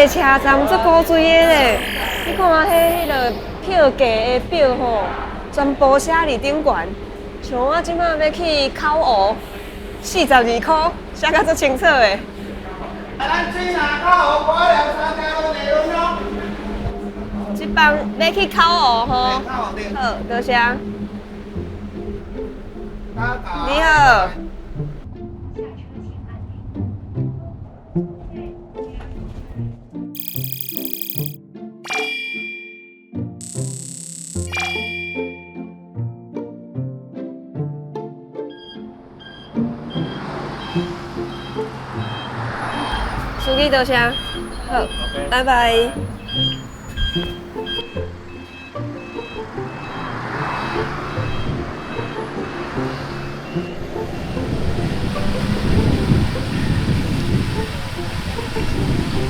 个车站足古锥的咧，你看迄个票价的表吼，全部写伫顶悬。像我即摆要去考湖，42块，写甲足清楚的。咱水南口湖过了3条路内容哟。即帮要去考湖吼，好，多谢。你好。司机多谢，好，拜拜。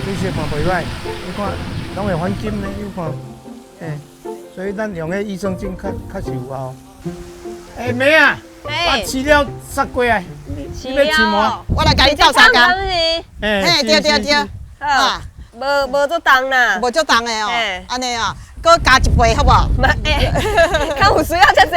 你说看袂歹，你看拢会还金呢，你看，所以咱用个益生菌较是有效。妹啊，我饲了10过啊，饲了，我来甲你照三工。对，好，无做重啦，无足重的哦，安尼啊，搁加一杯好不好？较有需要遮济。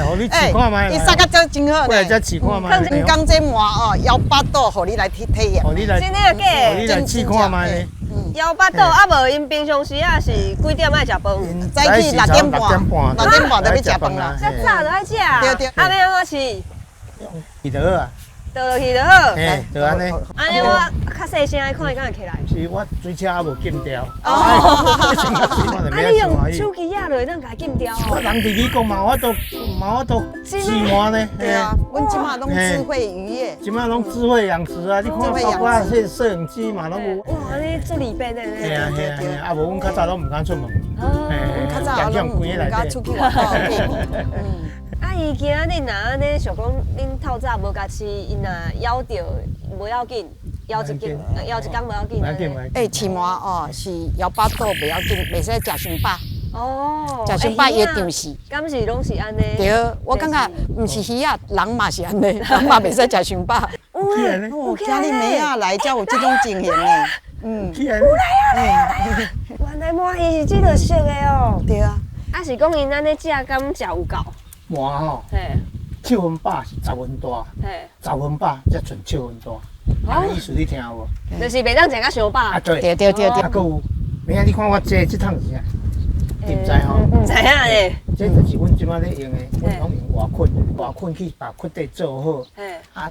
互你试看卖。伊杀甲真真好过来再试看卖。刚刚这麻哦，18度，互你来体验。互你来，真的假？互你来试看卖呢。18度啊无，因平常时啊是几点爱食饭？早起6点半就要食饭啦。遮早就爱食。对。啊，要安怎饲？伊就好啊。倒落去就好。就安尼。安尼我较细声的看伊敢会起来。是我水车还无禁掉。啊，你用手机压落，咱甲禁掉哦。人伫你讲嘛，我都试麻呢。对啊，阮即马拢智慧渔业。即马拢智慧养殖啊！你看，包括迄摄影机嘛，拢有。哇，你做利便的呢。嘿啊，啊无阮较早拢毋敢出门。较早拢毋敢出去外口。啊，伊今仔日若安尼想讲，恁透早无甲饲，伊若咬着无要紧，咬一斤，咬一工无要紧。饲麻哦是18度袂要紧，袂使食伤饱。哦，食伤饱伊会胀死。敢是拢是安尼？对，我感觉毋是鱼啊，人嘛是安尼，人嘛袂使食伤饱。有今日妹仔来才有即种情形呢。有来啊！原来麻伊是即个色的哦。对啊。啊是讲因安尼食敢食有够？麻吼，7分饱是10分大，10分饱才剩7分大。啊，意思你听有无？就是袂当食甲伤饱。啊对。啊，搁有，明仔你看我这趟是啥？你毋知吼？毋知影咧。这就是阮即摆咧用的，阮拢用外捆去把捆地做好。啊，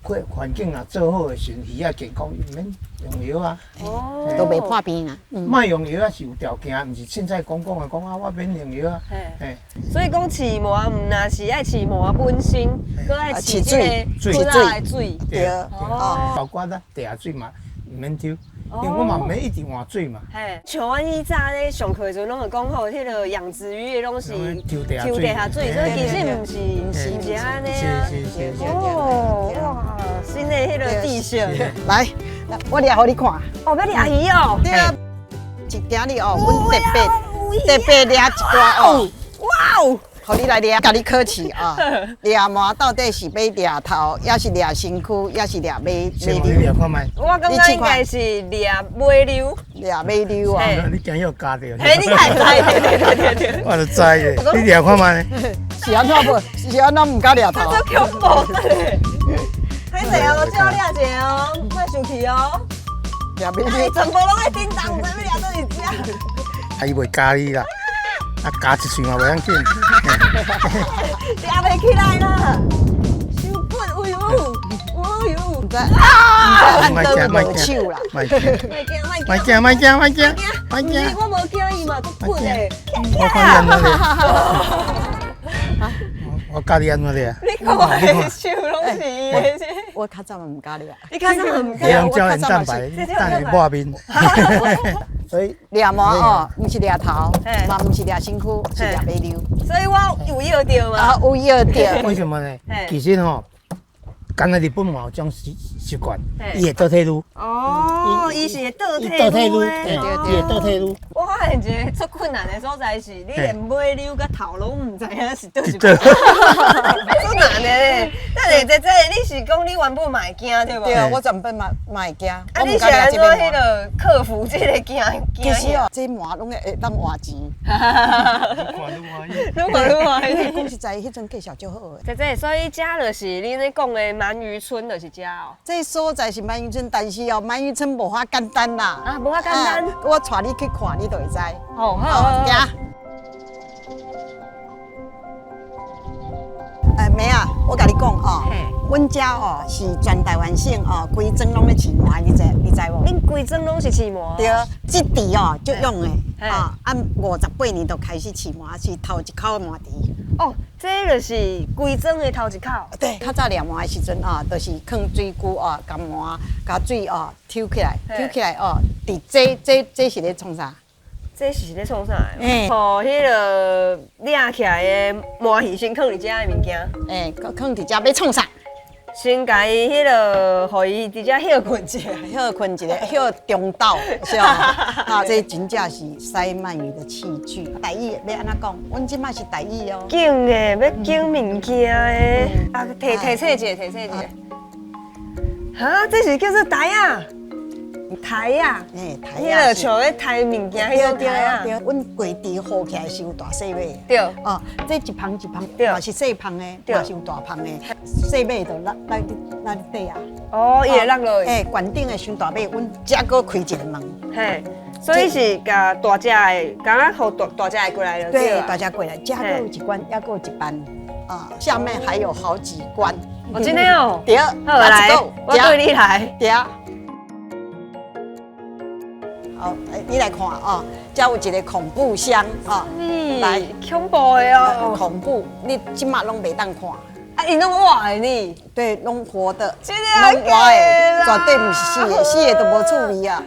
环境若做好的时阵，鱼仔健康，毋免用药啊。都袂破病啊。莫用药啊是有条件，毋是凊彩讲啊，我免用药啊。所以讲饲麻，毋若是爱饲麻本身，搁爱饲即个出来的水。对。包括咱地下水嘛，毋免抽。因为我嘛毋免一直换水嘛。像阮以早咧上课时阵，拢会讲吼，迄个养殖鱼的拢是抽地下水，所以其实毋是安尼啊。哦，哇，新的迄个地形。来，我掠互你看。哦，要掠鱼哦。对啊，今日哦，阮特别掠一寡哦。哇哦！互你来掠，甲你考试啊！掠麻到底是要掠头，也是掠身躯，也是掠尾溜？我感觉应该是掠尾溜。掠尾溜啊！你今日有加着？嘿，你太知，对。我就知嘅，你掠看卖呢？是安怎无？是安怎唔敢掠头？这恐怖的。迄个哦，叫我掠者哦，莫生气哦。掠尾溜，全部拢在叮当，在要掠到你家。啊，伊袂加你啦。啊，加一喙嘛袂要紧，掠袂起来啦，伤笨，哎呦，唔知按刀无手啦，莫惊，我无惊伊嘛，都笨嘞，我看你安怎咧，我教你安怎咧，你看我的手拢是伊的，我较早嘛唔敢掠，你较早唔敢，用胶原蛋白，等下抹面。所以掠麻哦，毋是掠头，嘛毋是掠身躯，是掠尾溜。所以我有药着嘛。啊，有药着。为什么呢？其实吼，刚才日本嘛有种习惯，伊会倒退路。哦，伊是会倒退路。伊会倒退路。我还发现一个最困难的所在是，你连尾溜甲头拢唔知影是倒一对最难的咧。但是姐姐，你是讲你原本嘛会惊对无？对，我原本嘛会惊。啊，你是安怎迄个克服这个惊？其实哦，这麻拢会当换钱。如果讲实在，迄阵介绍就好诶。姐姐，所以遮就是你咧讲的鳗鱼村，就是遮哦。这所在是鳗鱼村，但是哦，鳗鱼村无遐简单啦。啊，无遐简单。我带你去看，你就会知。好好。行。妹啊，我甲你讲哦，阮遮哦是全台湾省哦，规庄拢咧饲麻，你知无？恁规庄拢是饲麻？对，这地哦就用诶，啊，按58年就开始饲麻，是头一口麻地。哦，这就是规庄的头一口。对，较早掠麻的时阵啊，就是放水龟哦，甲麻甲水哦抽起来哦，伫这是咧创啥？这是咧创啥？哦，迄个掠起来的麻鱼先放伫遮的物件。放伫遮要创啥？先甲伊迄个，互伊伫遮休困一下，休困一下，休中岛，是吧？啊，这真正是塞鳗鱼的器具。台语要安怎讲？阮即摆是台语哦。拣的，要拣物件的。啊，提醒一下。哈，这是叫做台啊？台啊？台啊。迄个像咧抬物件，迄个台啊。对，阮规地好起来是有大细尾。对。哦，这一旁，嘛是细旁的，嘛是有大旁的。细尾就咱底啊。哦，伊会落落去。悬顶的伤大尾，阮遮个开一个门。嘿，所以是甲大只的，刚刚互大只的过来了。对，大家过来，遮个有一关，遐个有一班。啊，下面还有好几关。哦，真的哦。对，好来，我对你来。对。好，你来看哦，这有一个恐怖箱哦，来恐怖的哦，恐怖，你即马拢袂当看。啊，伊拢活的呢？对，拢活的，拢活的，绝对不是死的，死的都无趣味啊。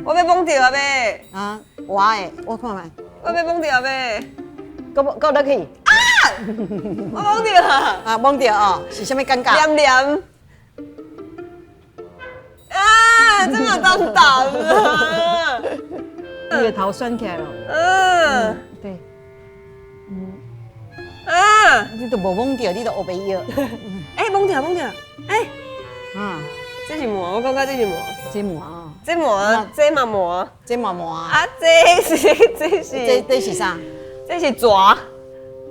我要懵掉啊呗！啊，活的，我看看。我要懵掉呗！够得去？啊！我懵掉啊！啊，懵掉哦，是啥物感觉？黏黏。啊，这么当胆啊！你的头酸起来了。对。你都无懵掉，你都学袂晓。懵掉。这是麻，我感觉这是麻。这麻哦。这麻，这嘛麻。这嘛麻。啊，这是啥？这是蛇。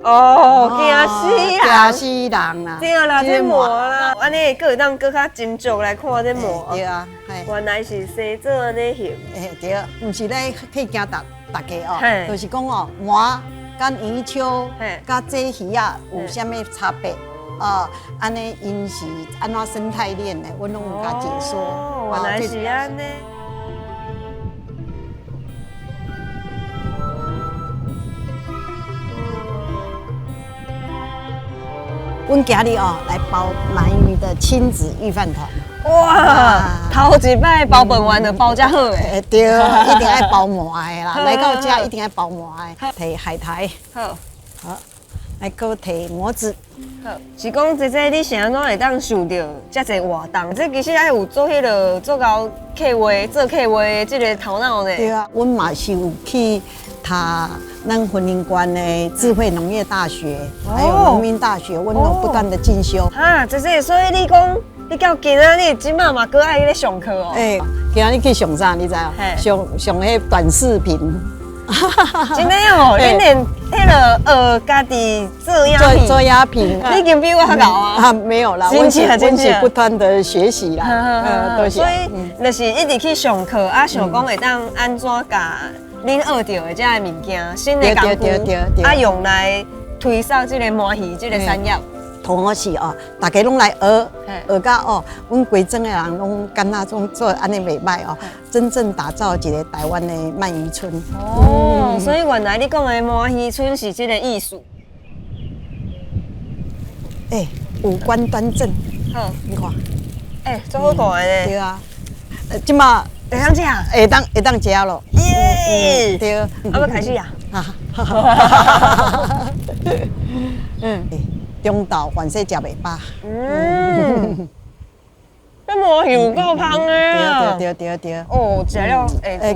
哦，惊死人！惊死人啦！对啦，这麻啦，安尼佫会当佫较斟酌来看这麻。对啊，原来是生做安尼形。对，毋是咧去惊大家哦，就是讲哦，麻甲鱼鳬甲这鱼啊有啥物差别？安尼因是安怎生态链的，阮拢有甲解说。哦，原来是安尼。阮今日哦来包鳗鱼的亲子御饭团。哇，头一摆包饭圆就包遮好诶。对，一定爱包麻的啦，来到遮一定爱包麻的。摕海苔，好，来搁摕蘑子。好，是讲姐姐你是安怎会当想到遮济活动？这其实还有做迄个做到做客话的这个头脑呢。对啊，阮嘛是有去读咱云林县的智慧农业大学，还有农民大学，阮有不断的进修。哈，姐姐，所以你讲你到今仔日即马嘛搁爱咧上课哦。今仔日去上啥？你知啊？上迄短视频。真的哦，你连迄个家己做鸦片，你已经比我还高啊！没有啦，真是不断的学习啦。所以就是一直去上课啊，想讲会当安怎甲恁学到的这个物件，新的工具啊，用来推销这个麻鱼这个产业。同时哦，大家拢来学到哦，阮规庄的人拢感觉种做安尼袂歹哦，真正打造一个台湾的鳗鱼村。哦，所以原来你讲的麻鱼村是这个意思。五官端正。好，你看。做好看的呢。对啊。即马会当食？会当食咯。耶！对。要开始啊！中昼凡说食袂饱。这麻鱼有够香的。对。哦，食了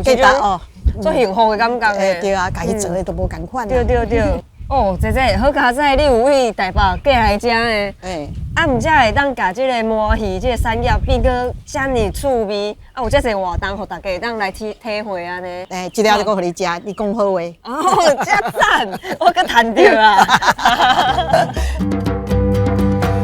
记得哦，做幸福的感觉诶。对啊，家己做的都无共款。对对对。哦，姐姐，好佳哉，你有去台北过来食诶？啊，毋才会当甲即个麻鱼、即个山药变个遮尔趣味，啊，有遮侪活动，互大家会当来体会安尼。一了就搁互你食，你讲好话。哦，遮赞，我搁趁着啊！